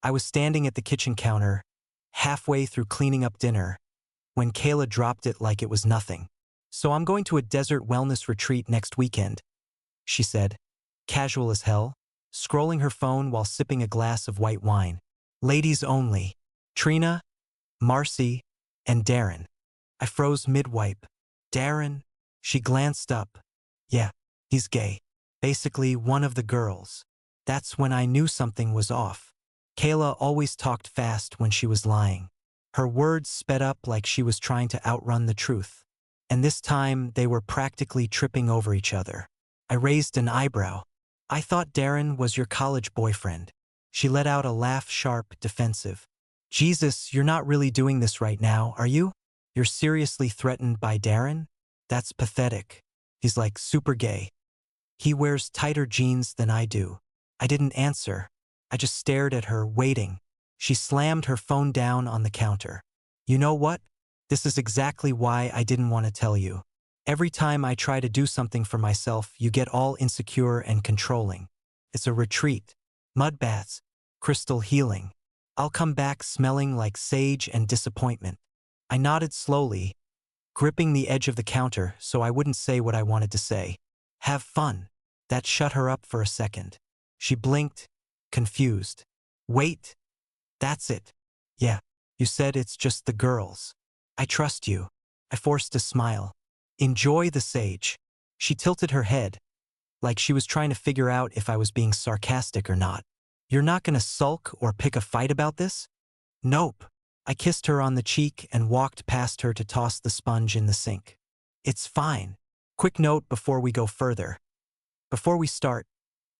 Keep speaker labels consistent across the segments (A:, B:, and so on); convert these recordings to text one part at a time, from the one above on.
A: I was standing at the kitchen counter, halfway through cleaning up dinner, when Kayla dropped it like it was nothing. "So I'm going to a desert wellness retreat next weekend," she said, casual as hell, scrolling her phone while sipping a glass of white wine. "Ladies only. Trina, Marcy, and Darren." I froze mid-wipe. "Darren?" She glanced up. "Yeah, he's gay. Basically one of the girls." That's when I knew something was off. Kayla always talked fast when she was lying. Her words sped up like she was trying to outrun the truth. And this time they were practically tripping over each other. I raised an eyebrow. "I thought Darren was your college boyfriend." She let out a laugh, sharp, defensive. "Jesus, you're not really doing this right now, are you? You're seriously threatened by Darren? That's pathetic. He's like super gay. He wears tighter jeans than I do." I didn't answer. I just stared at her, waiting. She slammed her phone down on the counter. "You know what? This is exactly why I didn't want to tell you. Every time I try to do something for myself, you get all insecure and controlling. It's a retreat. Mud baths. Crystal healing. I'll come back smelling like sage and disappointment." I nodded slowly, gripping the edge of the counter so I wouldn't say what I wanted to say. "Have fun." That shut her up for a second. She blinked, confused. "Wait. That's it. Yeah, you said it's just the girls. I trust you." I forced a smile. "Enjoy the sage." She tilted her head, like she was trying to figure out if I was being sarcastic or not. "You're not gonna sulk or pick a fight about this?" "Nope." I kissed her on the cheek and walked past her to toss the sponge in the sink. "It's fine. Quick note before we go further. Before we start,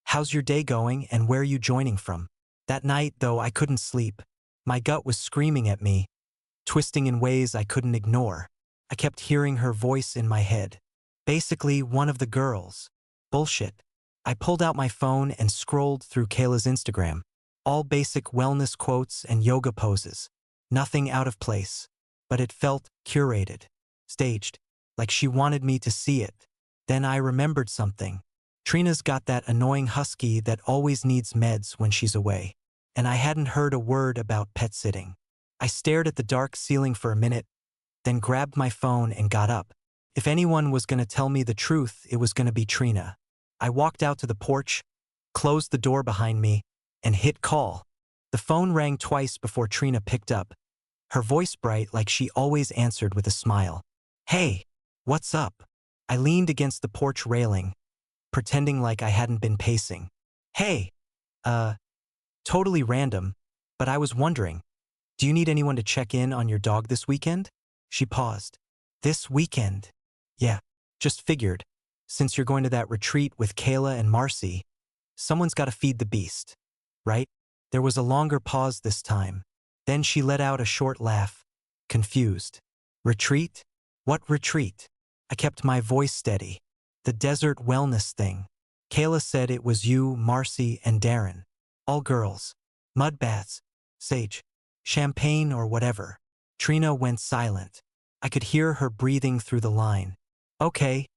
A: how's your day going and where are you joining from?" That night, though, I couldn't sleep. My gut was screaming at me, twisting in ways I couldn't ignore. I kept hearing her voice in my head. Basically, one of the girls. Bullshit. I pulled out my phone and scrolled through Kayla's Instagram. All basic wellness quotes and yoga poses. Nothing out of place. But it felt curated, staged, like she wanted me to see it. Then I remembered something. Trina's got that annoying husky that always needs meds when she's away. And I hadn't heard a word about pet sitting. I stared at the dark ceiling for a minute, then grabbed my phone and got up. If anyone was going to tell me the truth, it was going to be Trina. I walked out to the porch, closed the door behind me, and hit call. The phone rang twice before Trina picked up, her voice bright like she always answered with a smile. "Hey, what's up?" I leaned against the porch railing, pretending like I hadn't been pacing. "Hey, totally random, but I was wondering, do you need anyone to check in on your dog this weekend?" She paused. "This weekend?" "Yeah, just figured. Since you're going to that retreat with Kayla and Marcy, someone's got to feed the beast, right?" There was a longer pause this time. Then she let out a short laugh, confused. "Retreat? What retreat?" I kept my voice steady. "The desert wellness thing. Kayla said it was you, Marcy, and Darren. All girls. Mud baths. Sage. Champagne or whatever." Trina went silent. I could hear her breathing through the line. "Okay,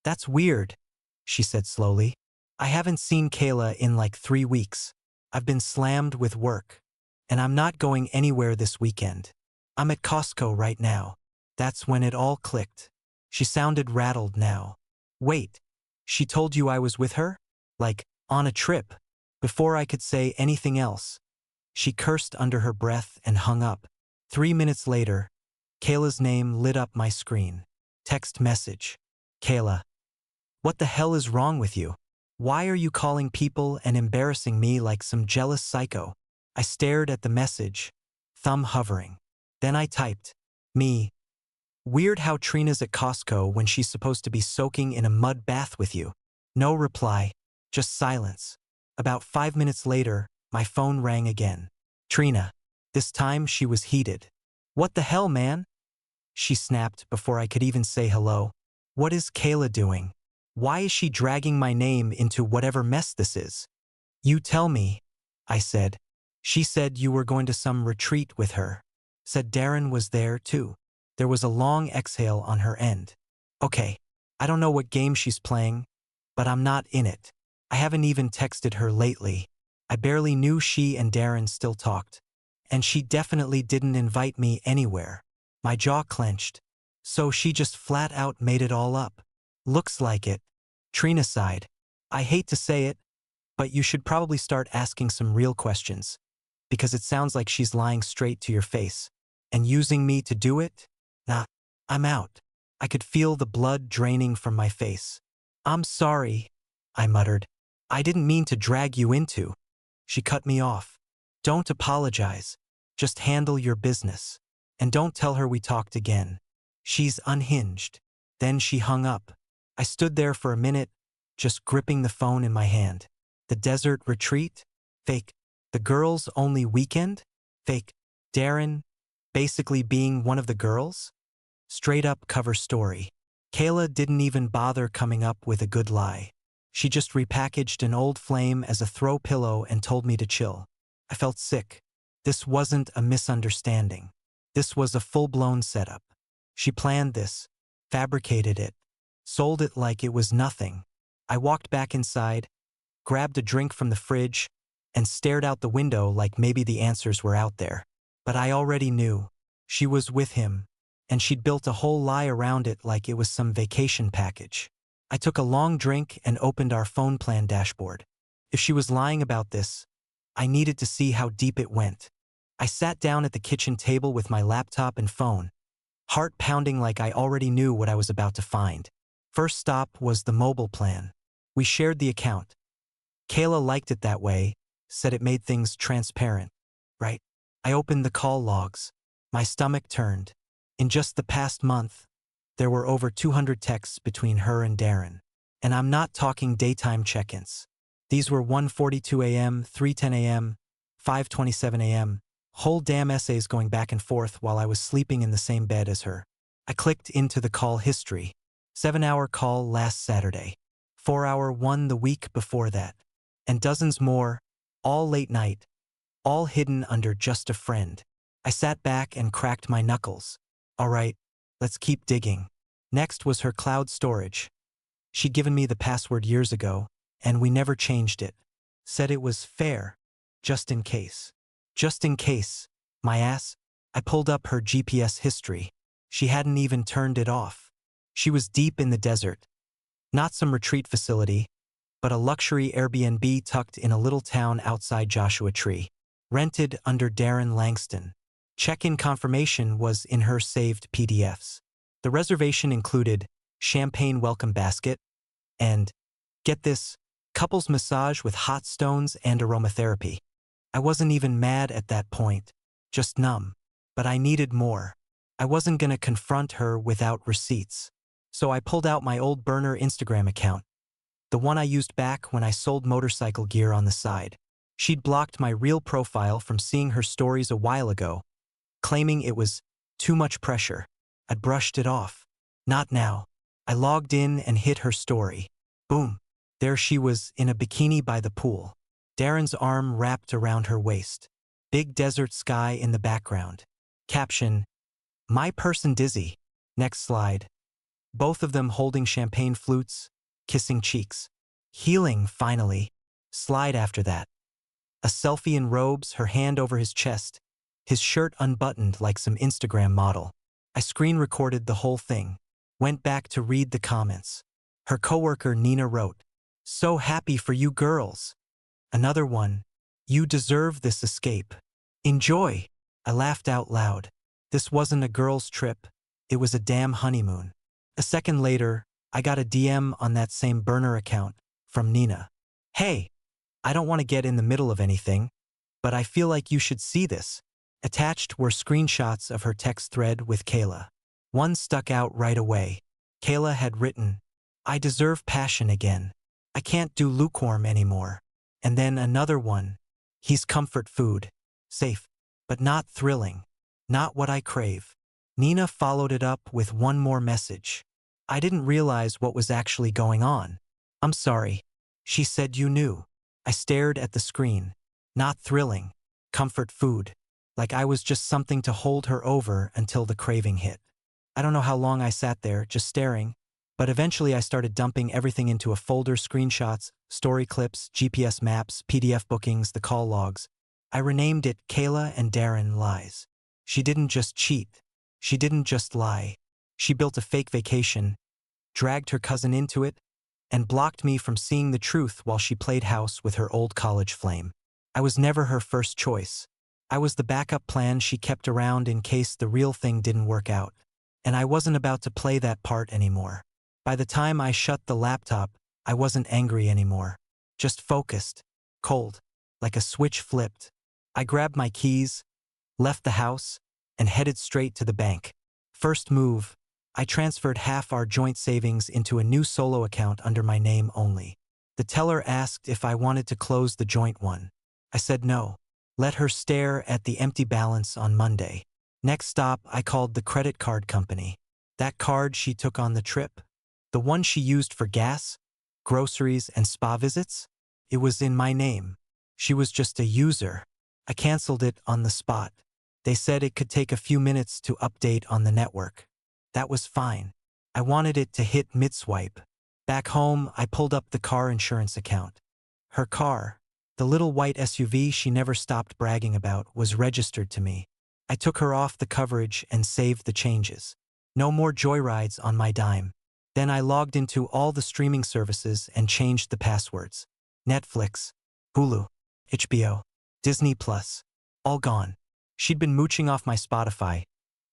A: that's weird," she said slowly. "I haven't seen Kayla in like 3 weeks. I've been slammed with work. And I'm not going anywhere this weekend. I'm at Costco right now." That's when it all clicked. She sounded rattled now. "Wait, she told you I was with her? Like, on a trip?" Before I could say anything else, she cursed under her breath and hung up. 3 minutes later, Kayla's name lit up my screen. Text message. "Kayla, what the hell is wrong with you? Why are you calling people and embarrassing me like some jealous psycho?" I stared at the message, thumb hovering. Then I typed, "Me. Weird how Trina's at Costco when she's supposed to be soaking in a mud bath with you." No reply, just silence. About 5 minutes later, my phone rang again. Trina. This time she was heated. "What the hell, man?" she snapped before I could even say hello. "What is Kayla doing? Why is she dragging my name into whatever mess this is?" "You tell me," I said. "She said you were going to some retreat with her. Said Darren was there too." There was a long exhale on her end. "Okay, I don't know what game she's playing, but I'm not in it. I haven't even texted her lately." I barely knew she and Darren still talked. And she definitely didn't invite me anywhere. My jaw clenched. So she just flat out made it all up. Looks like it. Trina sighed. I hate to say it, but you should probably start asking some real questions. Because it sounds like she's lying straight to your face. And using me to do it? Nah, I'm out. I could feel the blood draining from my face. I'm sorry, I muttered. I didn't mean to drag you into. She cut me off. Don't apologize. Just handle your business. And don't tell her we talked again. She's unhinged. Then she hung up. I stood there for a minute, just gripping the phone in my hand. The desert retreat? Fake. The girls' only weekend? Fake. Darren, basically being one of the girls? Straight up cover story. Kayla didn't even bother coming up with a good lie. She just repackaged an old flame as a throw pillow and told me to chill. I felt sick. This wasn't a misunderstanding. This was a full-blown setup. She planned this, fabricated it, sold it like it was nothing. I walked back inside, grabbed a drink from the fridge, and stared out the window like maybe the answers were out there. But I already knew. She was with him, and she'd built a whole lie around it like it was some vacation package. I took a long drink and opened our phone plan dashboard. If she was lying about this, I needed to see how deep it went. I sat down at the kitchen table with my laptop and phone, heart pounding like I already knew what I was about to find. First stop was the mobile plan. We shared the account. Kayla liked it that way, said it made things transparent. Right? I opened the call logs. My stomach turned. In just the past month, there were over 200 texts between her and Darren. And I'm not talking daytime check-ins. These were 1:42 a.m., 3:10 a.m., 5:27 a.m., whole damn essays going back and forth while I was sleeping in the same bed as her. I clicked into the call history. 7-hour call last Saturday. 4-hour one the week before that. And dozens more, all late night, all hidden under just a friend. I sat back and cracked my knuckles. All right, let's keep digging. Next was her cloud storage. She'd given me the password years ago, and we never changed it. Said it was fair, just in case. Just in case, my ass. I pulled up her GPS history. She hadn't even turned it off. She was deep in the desert. Not some retreat facility, but a luxury Airbnb tucked in a little town outside Joshua Tree. Rented under Darren Langston. Check-in confirmation was in her saved PDFs. The reservation included champagne welcome basket and, get this, couples massage with hot stones and aromatherapy. I wasn't even mad at that point, just numb. But I needed more. I wasn't gonna confront her without receipts. So I pulled out my old burner Instagram account, the one I used back when I sold motorcycle gear on the side. She'd blocked my real profile from seeing her stories a while ago, claiming it was too much pressure. I'd brushed it off. Not now. I logged in and hit her story. Boom. There she was in a bikini by the pool. Darren's arm wrapped around her waist. Big desert sky in the background. Caption, my person dizzy. Next slide. Both of them holding champagne flutes, kissing cheeks. Healing, finally. Slide after that. A selfie in robes, her hand over his chest, his shirt unbuttoned like some Instagram model. I screen recorded the whole thing. Went back to read the comments. Her coworker Nina wrote, "So happy for you girls." Another one, "You deserve this escape. Enjoy." I laughed out loud. This wasn't a girls' trip. It was a damn honeymoon. A second later, I got a DM on that same burner account from Nina. "Hey, I don't want to get in the middle of anything, but I feel like you should see this." Attached were screenshots of her text thread with Kayla. One stuck out right away. Kayla had written, "I deserve passion again. I can't do lukewarm anymore." And then another one, "He's comfort food. Safe, but not thrilling. Not what I crave." Nina followed it up with one more message. "I didn't realize what was actually going on. I'm sorry." She said you knew. I stared at the screen. Not thrilling. Comfort food. Like I was just something to hold her over until the craving hit. I don't know how long I sat there, just staring. But eventually I started dumping everything into a folder: screenshots, story clips, GPS maps, PDF bookings, the call logs. I renamed it Kayla and Darren Lies. She didn't just cheat. She didn't just lie. She built a fake vacation, dragged her cousin into it, and blocked me from seeing the truth while she played house with her old college flame. I was never her first choice. I was the backup plan she kept around in case the real thing didn't work out. And I wasn't about to play that part anymore. By the time I shut the laptop, I wasn't angry anymore. Just focused, cold, like a switch flipped. I grabbed my keys, left the house, and headed straight to the bank. First move, I transferred half our joint savings into a new solo account under my name only. The teller asked if I wanted to close the joint one. I said no. Let her stare at the empty balance on Monday. Next stop, I called the credit card company. That card she took on the trip? The one she used for gas, groceries, and spa visits? It was in my name. She was just a user. I canceled it on the spot. They said it could take a few minutes to update on the network. That was fine. I wanted it to hit mid-swipe. Back home, I pulled up the car insurance account. Her car, the little white SUV she never stopped bragging about, was registered to me. I took her off the coverage and saved the changes. No more joyrides on my dime. Then I logged into all the streaming services and changed the passwords. Netflix, Hulu, HBO, Disney Plus, all gone. She'd been mooching off my Spotify,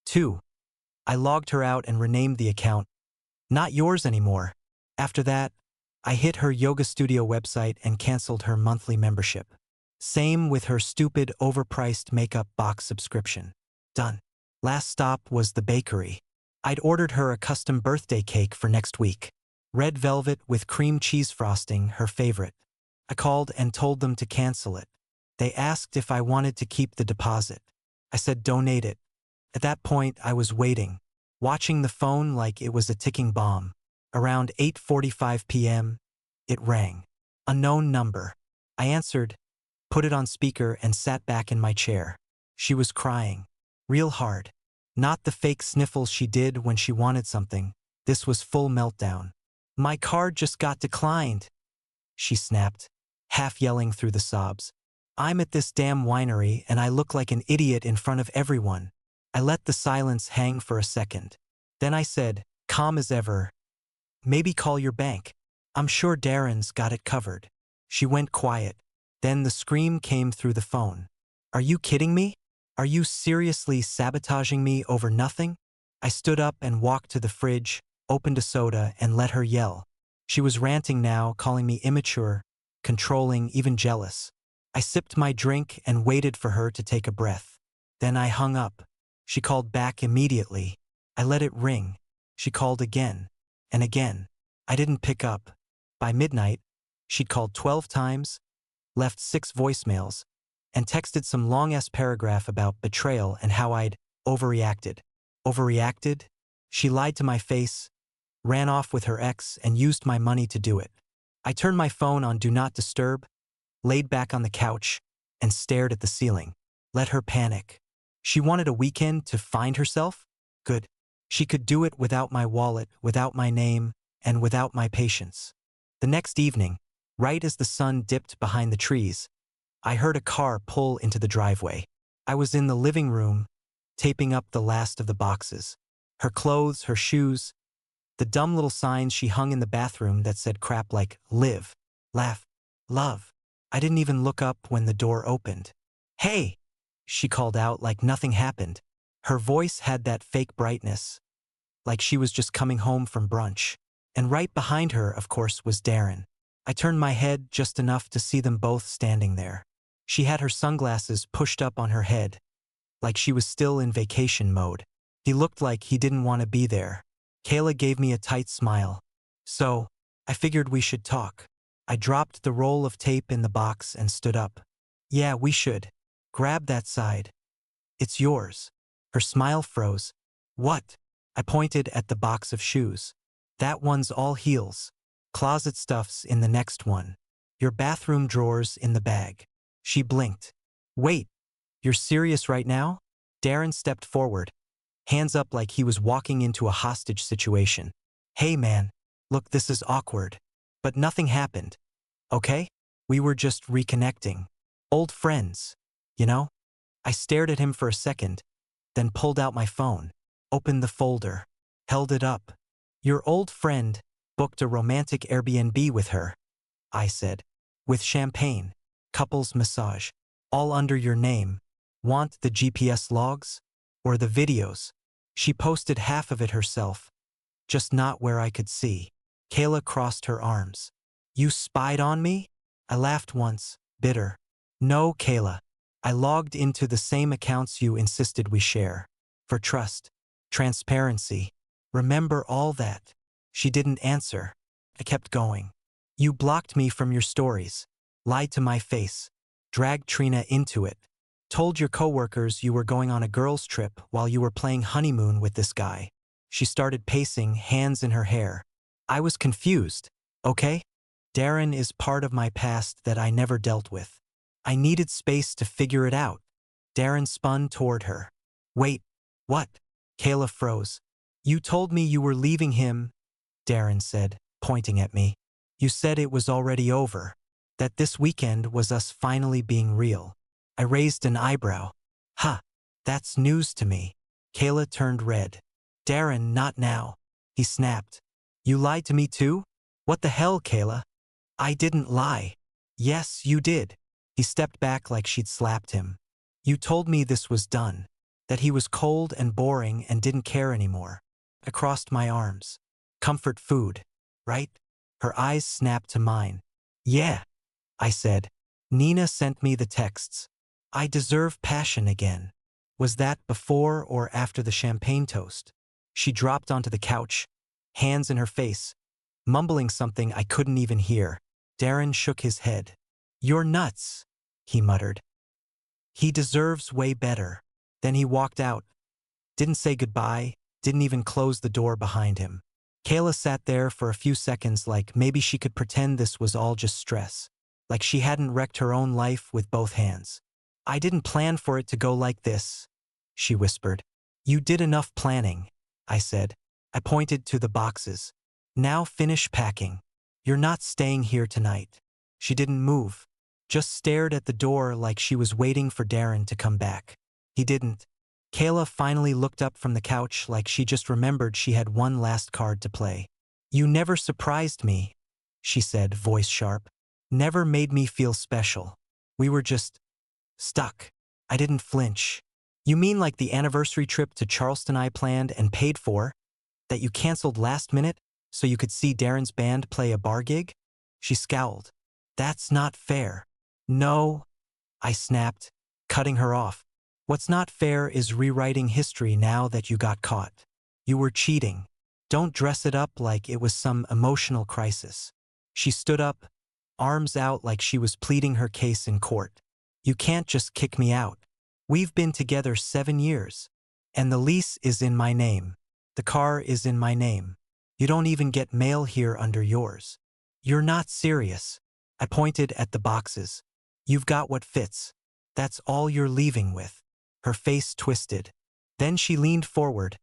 A: too. I logged her out and renamed the account. Not yours anymore. After that, I hit her yoga studio website and canceled her monthly membership. Same with her stupid, overpriced makeup box subscription. Done. Last stop was the bakery. I'd ordered her a custom birthday cake for next week. Red velvet with cream cheese frosting, her favorite. I called and told them to cancel it. They asked if I wanted to keep the deposit. I said donate it. At that point, I was waiting, watching the phone like it was a ticking bomb. Around 8:45 p.m., it rang. Unknown number. I answered, put it on speaker, and sat back in my chair. She was crying. Real hard. Not the fake sniffles she did when she wanted something. This was full meltdown. My card just got declined, she snapped, half yelling through the sobs. I'm at this damn winery and I look like an idiot in front of everyone. I let the silence hang for a second. Then I said, calm as ever, maybe call your bank. I'm sure Darren's got it covered. She went quiet. Then the scream came through the phone. Are you kidding me? Are you seriously sabotaging me over nothing? I stood up and walked to the fridge, opened a soda, and let her yell. She was ranting now, calling me immature, controlling, even jealous. I sipped my drink and waited for her to take a breath. Then I hung up. She called back immediately. I let it ring. She called again and again. I didn't pick up. By midnight, she'd called 12 times, left 6 voicemails, and texted some long-ass paragraph about betrayal and how I'd overreacted. Overreacted? She lied to my face, ran off with her ex, and used my money to do it. I turned my phone on Do Not Disturb, laid back on the couch, and stared at the ceiling. Let her panic. She wanted a weekend to find herself? Good. She could do it without my wallet, without my name, and without my patience. The next evening, right as the sun dipped behind the trees, I heard a car pull into the driveway. I was in the living room, taping up the last of the boxes. Her clothes, her shoes, the dumb little signs she hung in the bathroom that said crap like live, laugh, love. I didn't even look up when the door opened. Hey, she called out like nothing happened. Her voice had that fake brightness, like she was just coming home from brunch. And right behind her, of course, was Darren. I turned my head just enough to see them both standing there. She had her sunglasses pushed up on her head, like she was still in vacation mode. He looked like he didn't want to be there. Kayla gave me a tight smile. So, I figured we should talk. I dropped the roll of tape in the box and stood up. Yeah, we should. Grab that side. It's yours. Her smile froze. What? I pointed at the box of shoes. That one's all heels. Closet stuff's in the next one. Your bathroom drawer's in the bag. She blinked. Wait, you're serious right now? Darren stepped forward, hands up like he was walking into a hostage situation. Hey man, look, this is awkward. But nothing happened, okay? We were just reconnecting. Old friends, you know? I stared at him for a second, then pulled out my phone, opened the folder, held it up. Your old friend booked a romantic Airbnb with her, I said. With champagne, couples massage, all under your name. Want the GPS logs? Or the videos? She posted half of it herself, just not where I could see. Kayla crossed her arms. You spied on me? I laughed once, bitter. No, Kayla. I logged into the same accounts you insisted we share. For trust, transparency. Remember all that. She didn't answer. I kept going. You blocked me from your stories, lied to my face, dragged Trina into it, told your coworkers you were going on a girls' trip while you were playing honeymoon with this guy. She started pacing, hands in her hair. I was confused, okay? Darren is part of my past that I never dealt with. I needed space to figure it out. Darren spun toward her. Wait, what? Kayla froze. You told me you were leaving him, Darren said, pointing at me. You said it was already over, that this weekend was us finally being real. I raised an eyebrow. Ha, that's news to me. Kayla turned red. Darren, not now, he snapped. You lied to me too? What the hell, Kayla? I didn't lie. Yes, you did. He stepped back like she'd slapped him. You told me this was done, that he was cold and boring and didn't care anymore. I crossed my arms. Comfort food, right? Her eyes snapped to mine. Yeah, I said. Nina sent me the texts. I deserve passion again. Was that before or after the champagne toast? She dropped onto the couch, hands in her face, mumbling something I couldn't even hear. Darren shook his head. You're nuts, he muttered. He deserves way better. Then he walked out. Didn't say goodbye, didn't even close the door behind him. Kayla sat there for a few seconds like maybe she could pretend this was all just stress, like she hadn't wrecked her own life with both hands. I didn't plan for it to go like this, she whispered. You did enough planning, I said. I pointed to the boxes. Now finish packing. You're not staying here tonight. She didn't move, just stared at the door like she was waiting for Darren to come back. He didn't. Kayla finally looked up from the couch like she just remembered she had one last card to play. You never surprised me, she said, voice sharp. Never made me feel special. We were just stuck. I didn't flinch. You mean like the anniversary trip to Charleston I planned and paid for? That you canceled last minute so you could see Darren's band play a bar gig? She scowled. That's not fair. No, I snapped, cutting her off. What's not fair is rewriting history now that you got caught. You were cheating. Don't dress it up like it was some emotional crisis. She stood up, arms out like she was pleading her case in court. You can't just kick me out. We've been together 7 years. And the lease is in my name. The car is in my name. You don't even get mail here under yours. You're not serious. I pointed at the boxes. You've got what fits. That's all you're leaving with. Her face twisted. Then she leaned forward,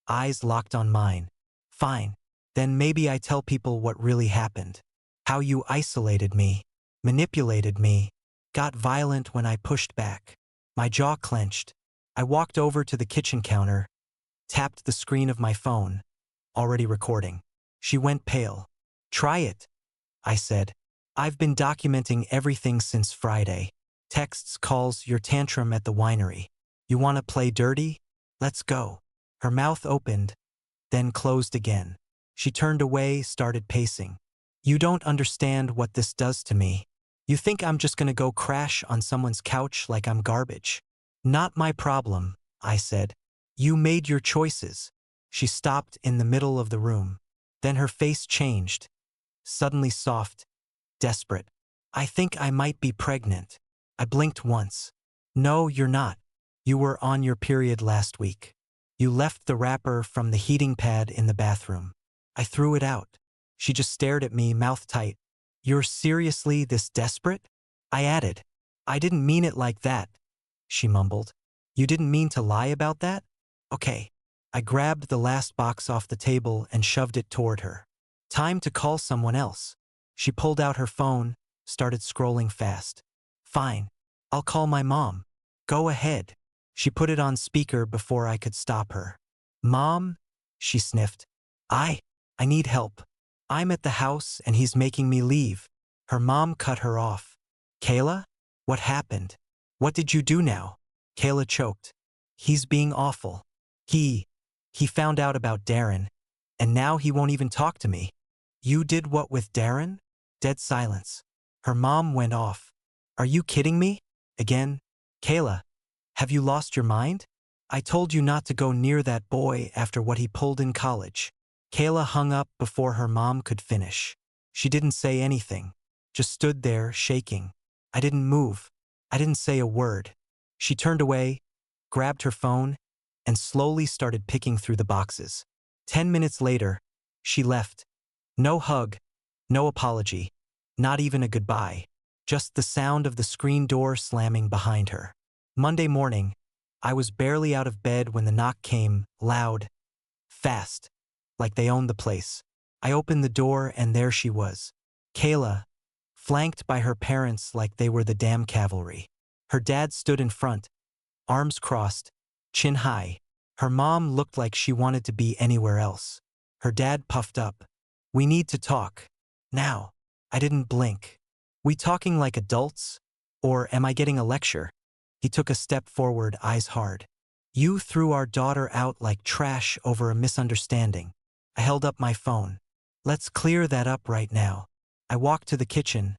A: eyes locked on mine. Fine. Then maybe I tell people what really happened. How you isolated me, manipulated me, got violent when I pushed back. My jaw clenched. I walked over to the kitchen counter, tapped the screen of my phone, already recording. She went pale. Try it, I said. I've been documenting everything since Friday. Texts, calls, your tantrum at the winery. You want to play dirty? Let's go. Her mouth opened, then closed again. She turned away, started pacing. You don't understand what this does to me. You think I'm just gonna go crash on someone's couch like I'm garbage. Not my problem, I said. You made your choices. She stopped in the middle of the room. Then her face changed, suddenly soft, desperate. I think I might be pregnant. I blinked once. No, you're not. You were on your period last week. You left the wrapper from the heating pad in the bathroom. I threw it out. She just stared at me, mouth tight. You're seriously this desperate? I added. I didn't mean it like that, she mumbled. You didn't mean to lie about that? Okay. I grabbed the last box off the table and shoved it toward her. Time to call someone else. She pulled out her phone, started scrolling fast. Fine. I'll call my mom. Go ahead. She put it on speaker before I could stop her. Mom? She sniffed. I need help. I'm at the house and he's making me leave. Her mom cut her off. Kayla? What happened? What did you do now? Kayla choked. He's being awful. He found out about Darren, and now he won't even talk to me. You did what with Darren? Dead silence. Her mom went off. Are you kidding me? Again? Kayla, have you lost your mind? I told you not to go near that boy after what he pulled in college. Kayla hung up before her mom could finish. She didn't say anything, just stood there shaking. I didn't move. I didn't say a word. She turned away, grabbed her phone, and slowly started picking through the boxes. 10 minutes later, she left. No hug, no apology, not even a goodbye. Just the sound of the screen door slamming behind her. Monday morning, I was barely out of bed when the knock came, loud, fast, like they owned the place. I opened the door and there she was. Kayla, flanked by her parents like they were the damn cavalry. Her dad stood in front, arms crossed, chin high. Her mom looked like she wanted to be anywhere else. Her dad puffed up. We need to talk. Now. I didn't blink. We talking like adults? Or am I getting a lecture? He took a step forward, eyes hard. You threw our daughter out like trash over a misunderstanding. I held up my phone. Let's clear that up right now. I walked to the kitchen,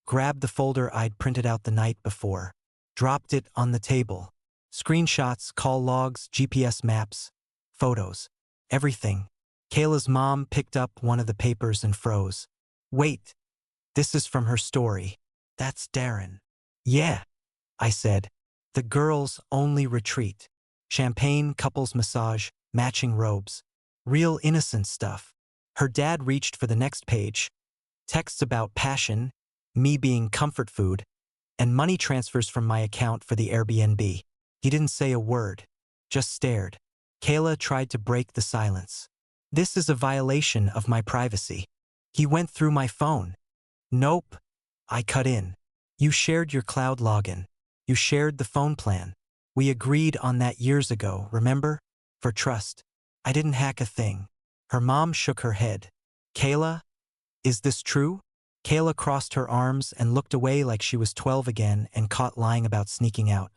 A: grabbed the folder I'd printed out the night before, dropped it on the table. Screenshots, call logs, GPS maps, photos, everything. Kayla's mom picked up one of the papers and froze. Wait, this is from her story. That's Darren. Yeah, I said. The girls' only retreat. Champagne, couples massage, matching robes. Real innocent stuff. Her dad reached for the next page. Texts about passion, me being comfort food, and money transfers from my account for the Airbnb. He didn't say a word, just stared. Kayla tried to break the silence. This is a violation of my privacy. He went through my phone. Nope. I cut in. You shared your cloud login. You shared the phone plan. We agreed on that years ago, remember? For trust. I didn't hack a thing. Her mom shook her head. Kayla, is this true? Kayla crossed her arms and looked away like she was 12 again and caught lying about sneaking out.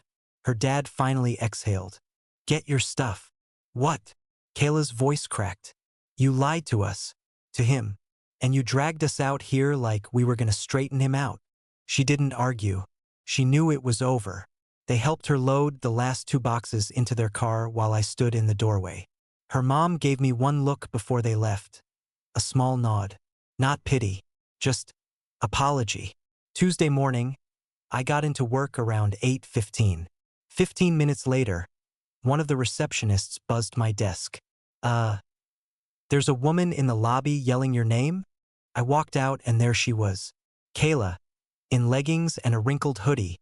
A: Her dad finally exhaled. Get your stuff. What? Kayla's voice cracked. You lied to us. To him. And you dragged us out here like we were gonna straighten him out. She didn't argue. She knew it was over. They helped her load the last 2 boxes into their car while I stood in the doorway. Her mom gave me one look before they left. A small nod. Not pity. Just apology. Tuesday morning, I got into work around 8:15. 15 minutes later, one of the receptionists buzzed my desk. There's a woman in the lobby yelling your name? I walked out and there she was. Kayla, in leggings and a wrinkled hoodie,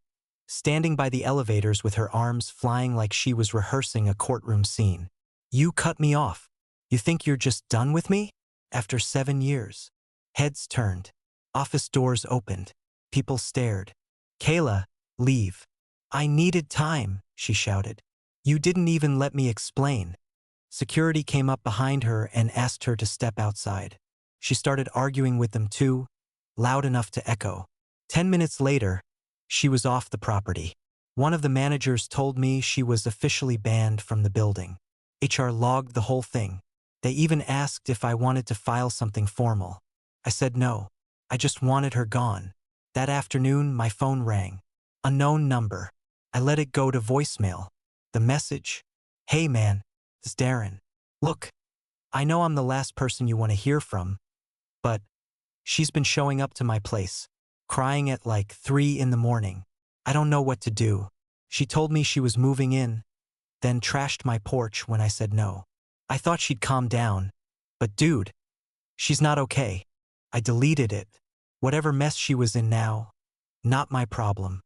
A: standing by the elevators with her arms flying like she was rehearsing a courtroom scene. You cut me off. You think you're just done with me? After 7 years. Heads turned. Office doors opened. People stared. Kayla, leave. I needed time, she shouted. You didn't even let me explain. Security came up behind her and asked her to step outside. She started arguing with them too, loud enough to echo. 10 minutes later, she was off the property. One of the managers told me she was officially banned from the building. HR logged the whole thing. They even asked if I wanted to file something formal. I said no. I just wanted her gone. That afternoon, my phone rang. Unknown number. I let it go to voicemail. The message? Hey man, it's Darren. Look, I know I'm the last person you want to hear from, but she's been showing up to my place, crying at like 3 in the morning. I don't know what to do. She told me she was moving in, then trashed my porch when I said no. I thought she'd calm down, but dude, she's not okay. I deleted it. Whatever mess she was in now, not my problem.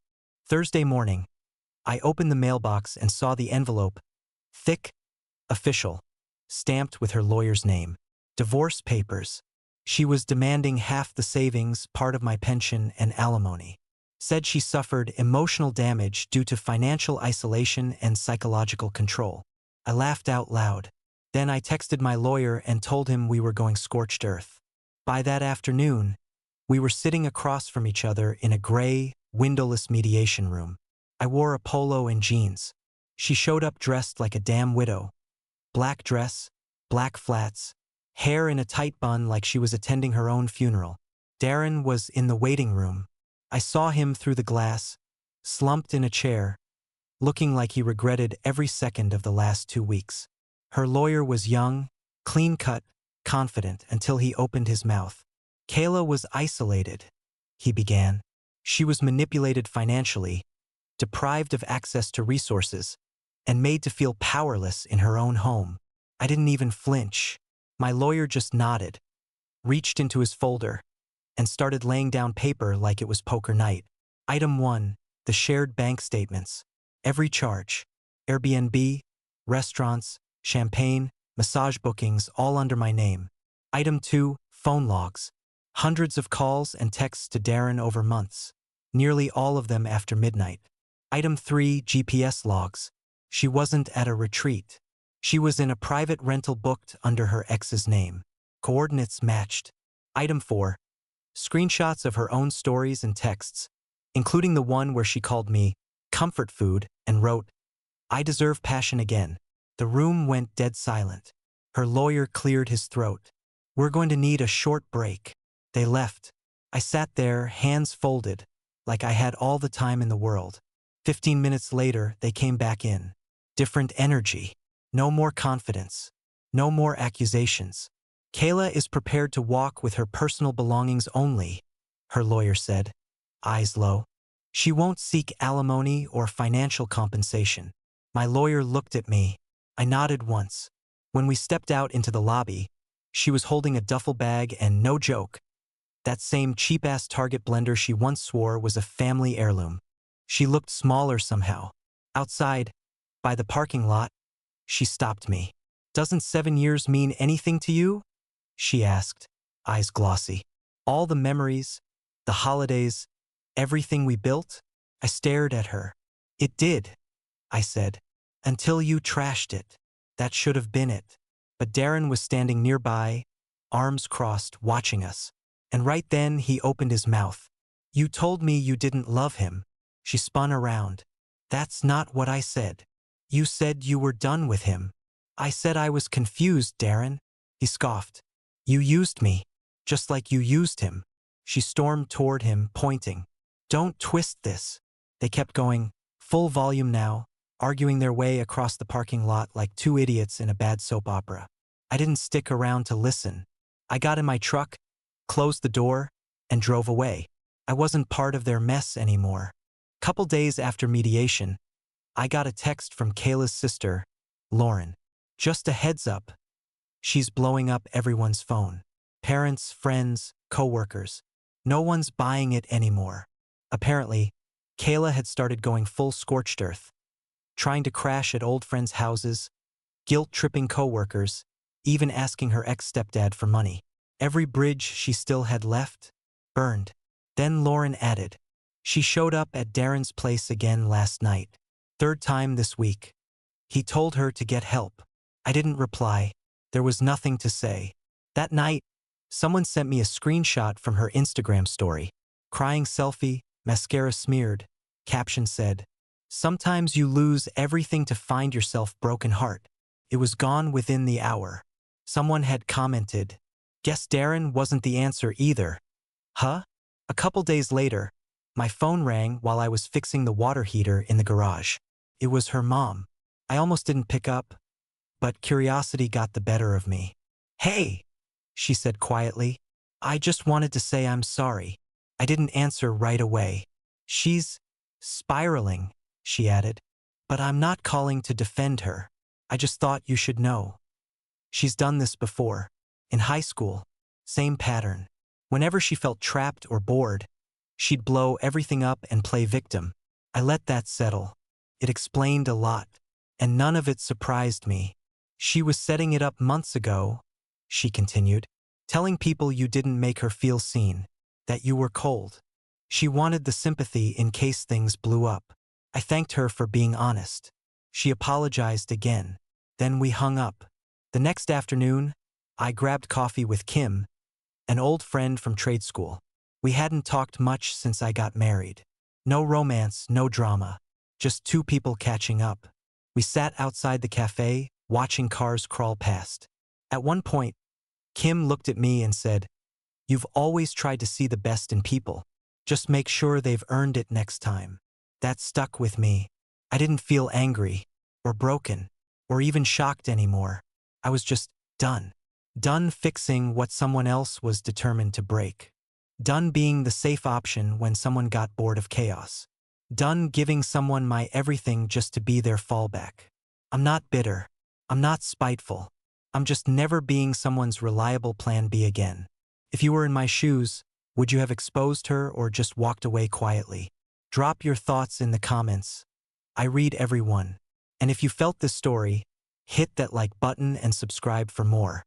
A: Thursday morning, I opened the mailbox and saw the envelope. Thick, official. stamped with her lawyer's name. Divorce papers. She was demanding half the savings, part of my pension, and alimony. Said she suffered emotional damage due to financial isolation and psychological control. I laughed out loud. Then I texted my lawyer and told him we were going scorched earth. By that afternoon, we were sitting across from each other in a gray, windowless mediation room. I wore a polo and jeans. She showed up dressed like a damn widow. Black dress, black flats, hair in a tight bun like she was attending her own funeral. Darren was in the waiting room. I saw him through the glass, slumped in a chair, looking like he regretted every second of the last 2 weeks. Her lawyer was young, clean-cut, confident until he opened his mouth. Kayla was isolated, he began. She was manipulated financially, deprived of access to resources, and made to feel powerless in her own home. I didn't even flinch. My lawyer just nodded, reached into his folder, and started laying down paper like it was poker night. Item 1, the shared bank statements. Every charge. Airbnb, restaurants, champagne, massage bookings, all under my name. Item 2, phone logs. Hundreds of calls and texts to Darren over months. Nearly all of them after midnight. Item 3, GPS logs. She wasn't at a retreat. She was in a private rental booked under her ex's name. Coordinates matched. Item 4, screenshots of her own stories and texts, including the one where she called me comfort food and wrote, "I deserve passion again." The room went dead silent. Her lawyer cleared his throat. "We're going to need a short break." They left. I sat there, hands folded, like I had all the time in the world. 15 minutes later, they came back in. Different energy. No more confidence. No more accusations. "Kayla is prepared to walk with her personal belongings only," her lawyer said, eyes low. "She won't seek alimony or financial compensation." My lawyer looked at me. I nodded once. When we stepped out into the lobby, she was holding a duffel bag and, no joke, that same cheap-ass Target blender she once swore was a family heirloom. She looked smaller somehow. Outside, by the parking lot, she stopped me. "Doesn't 7 years mean anything to you?" she asked, eyes glossy. "All the memories, the holidays, everything we built?" I stared at her. "It did," I said, "until you trashed it. That should have been it." But Darren was standing nearby, arms crossed, watching us. And right then he opened his mouth. "You told me you didn't love him." She spun around. "That's not what I said. You said you were done with him." "I said I was confused, Darren." He scoffed. "You used me, just like you used him." She stormed toward him, pointing. "Don't twist this." They kept going, full volume now, arguing their way across the parking lot like two idiots in a bad soap opera. I didn't stick around to listen. I got in my truck, closed the door, and drove away. I wasn't part of their mess anymore. Couple days after mediation, I got a text from Kayla's sister, Lauren. "Just a heads up. She's blowing up everyone's phone. Parents, friends, co-workers. No one's buying it anymore." Apparently, Kayla had started going full scorched earth, trying to crash at old friends' houses, guilt-tripping co-workers, even asking her ex-stepdad for money. Every bridge she still had left, burned. Then Lauren added, "She showed up at Darren's place again last night. 3rd time this week. He told her to get help." I didn't reply. There was nothing to say. That night, someone sent me a screenshot from her Instagram story. Crying selfie, mascara smeared. Caption said, "Sometimes you lose everything to find yourself broken heart." It was gone within the hour. Someone had commented, "Guess Darren wasn't the answer either." Huh? A couple days later, my phone rang while I was fixing the water heater in the garage. It was her mom. I almost didn't pick up, but curiosity got the better of me. "Hey," she said quietly. "I just wanted to say I'm sorry." I didn't answer right away. "She's spiraling," she added. "But I'm not calling to defend her. I just thought you should know. She's done this before. In high school, same pattern. Whenever she felt trapped or bored, she'd blow everything up and play victim." I let that settle. It explained a lot, and none of it surprised me. She was setting it up months ago, she continued, telling people you didn't make her feel seen, that you were cold. She wanted the sympathy in case things blew up. I thanked her for being honest. She apologized again. Then we hung up. The next afternoon, I grabbed coffee with Kim, an old friend from trade school. We hadn't talked much since I got married. No romance, no drama. Just two people catching up. We sat outside the cafe, watching cars crawl past. At one point, Kim looked at me and said, "You've always tried to see the best in people. Just make sure they've earned it next time." That stuck with me. I didn't feel angry, or broken, or even shocked anymore. I was just done. Done fixing what someone else was determined to break. Done being the safe option when someone got bored of chaos. Done giving someone my everything just to be their fallback. I'm not bitter. I'm not spiteful. I'm just never being someone's reliable plan B again. If you were in my shoes, would you have exposed her or just walked away quietly? Drop your thoughts in the comments. I read every one. And if you felt this story, hit that like button and subscribe for more.